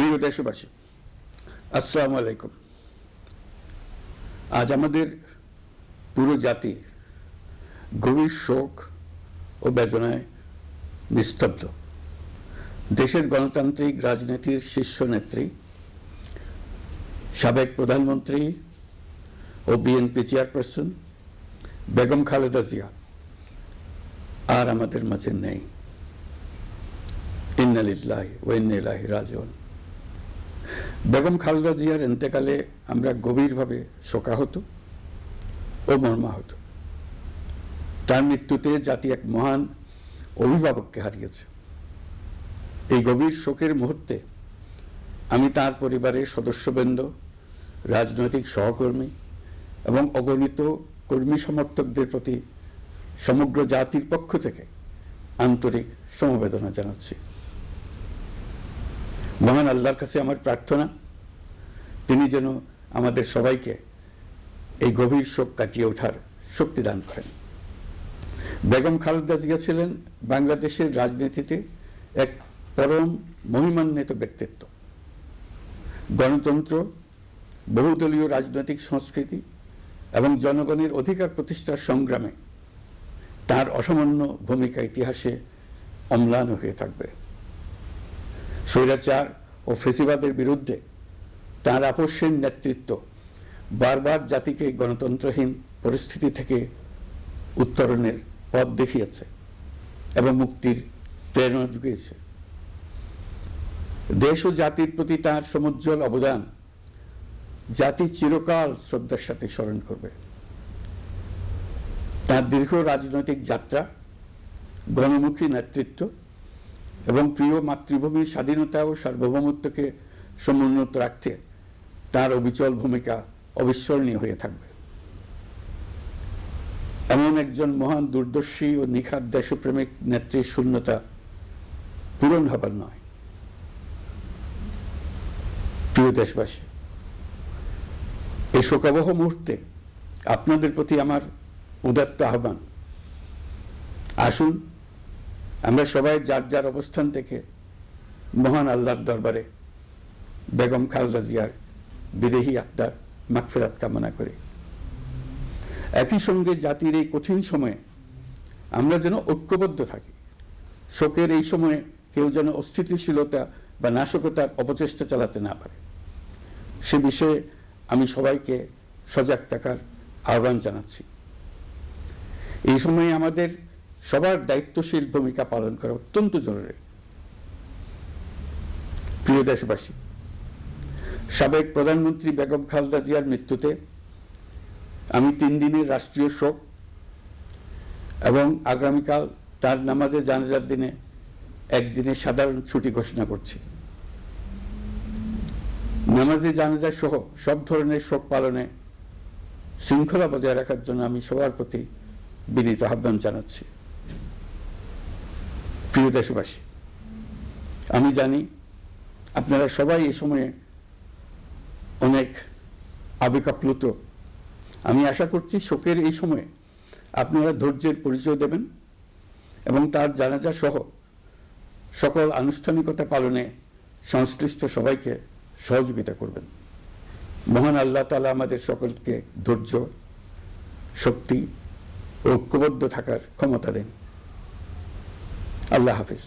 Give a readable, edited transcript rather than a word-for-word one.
প্রিয় দেশবাসী, আসসালামু আলাইকুম। আজ আমাদের পুরো জাতি গভীর শোক ও বেদনায় নিস্তব্ধ। দেশের গণতান্ত্রিক রাজনীতির শীর্ষ নেত্রী, সাবেক প্রধানমন্ত্রী ও বিএনপি চেয়ারপারসন বেগম খালেদা জিয়া আর আমাদের মাঝে নেই। ইন্না লিল্লাহি ওয়া ইন্না ইলাইহি রাজিউন। বেগম খালেদা জিয়ার ইন্তেকালে আমরা গভীরভাবে শোকাহত ও মর্মাহত। তার মৃত্যুতে জাতি এক মহান অভিভাবককে হারিয়েছে। এই গভীর শোকের মুহূর্তে আমি তার পরিবারের সদস্যবৃন্দ, রাজনৈতিক সহকর্মী এবং অগণিত কর্মী সমর্থকদের প্রতি সমগ্র জাতির পক্ষ থেকে আন্তরিক সমবেদনা জানাচ্ছি। মহান আল্লাহর কাছে আমার প্রার্থনা, তিনি যেন আমাদের সবাইকে এই গভীর শোক কাটিয়ে ওঠার শক্তি দান করেন। বেগম খালেদা জিয়া ছিলেন বাংলাদেশের রাজনীতিতে এক পরম মহিমান্বিত ব্যক্তিত্ব। গণতন্ত্র, বহুদলীয় রাজনৈতিক সংস্কৃতি এবং জনগণের অধিকার প্রতিষ্ঠার সংগ্রামে তার অসামান্য ভূমিকা ইতিহাসে অম্লান হয়ে থাকবে। স্বৈরাচার ও ফেসিবাদের বিরুদ্ধে তার আপসহীন নেতৃত্ব বারবার জাতিকে গণতন্ত্রহীন পরিস্থিতি থেকে উত্তরণের পথ দেখিয়েছে এবং মুক্তির প্রেরণা জুগিয়েছে। দেশ ও জাতির প্রতি তার সমুজ্জ্বল অবদান জাতি চিরকাল শ্রদ্ধার সাথে স্মরণ করবে। তার দীর্ঘ রাজনৈতিক যাত্রা, গণমুখী নেতৃত্ব এবং প্রিয় মাতৃভূমির স্বাধীনতা ও সার্বভৌমত্বকে সমুন্নত রাখতে তার অবিচল ভূমিকা অবিস্মরণীয় হয়ে থাকবে। এমন একজন মহান দূরদর্শী ও নিখাদ দেশপ্রেমিক নেত্রীর শূন্যতা পূরণ হবার নয়। প্রিয় দেশবাসী, এই শোকাবহ মুহূর্তে আপনাদের প্রতি আমার উদাত্ত আহ্বান, আসুন আমরা সবাই যার যার অবস্থান থেকে মহান আল্লাহর দরবারে বেগম খালেদা জিয়ার বিদেহী আত্মার মাগফিরাত কামনা করি। একই সঙ্গে জাতির এই কঠিন সময়ে আমরা যেন ঐক্যবদ্ধ থাকি। শোকের এই সময়ে কেউ যেন অস্থিতিশীলতা বা নাশকতার অপচেষ্টা চালাতে না পারে, সে বিষয়ে আমি সবাইকে সজাগ থাকার আহ্বান জানাচ্ছি। এই সময়ে আমাদের সবার দায়িত্বশীল ভূমিকা পালন করা অত্যন্ত জরুরি। প্রিয় দেশবাসী, সাবেক প্রধানমন্ত্রী বেগম খালেদা জিয়ার মৃত্যুতে আমি 3 দিনের রাষ্ট্রীয় শোক এবং আগামীকাল তার নামাজে জানাজার দিনে একদিনের সাধারণ ছুটি ঘোষণা করছি। নামাজে জানাজা সহ সব ধরনের শোক পালনে শৃঙ্খলা বজায় রাখার জন্য আমি সবার প্রতি বিনীত আহ্বান জানাচ্ছি। প্রিয় দেশবাসী, আমি জানি আপনারা সবাই এই সময়ে অনেক আবেগাপ্লুত। আমি আশা করছি শোকের এই সময়ে আপনারা ধৈর্যের পরিচয় দেবেন এবং তার জানাজা সহ সকল আনুষ্ঠানিকতা পালনে সংশ্লিষ্ট সবাইকে সহযোগিতা করবেন। মহান আল্লাহ তাআলা আমাদের সকলকে ধৈর্য, শক্তি ও ঐক্যবদ্ধ থাকার ক্ষমতা দেন। আল্লাহ হাফিজ।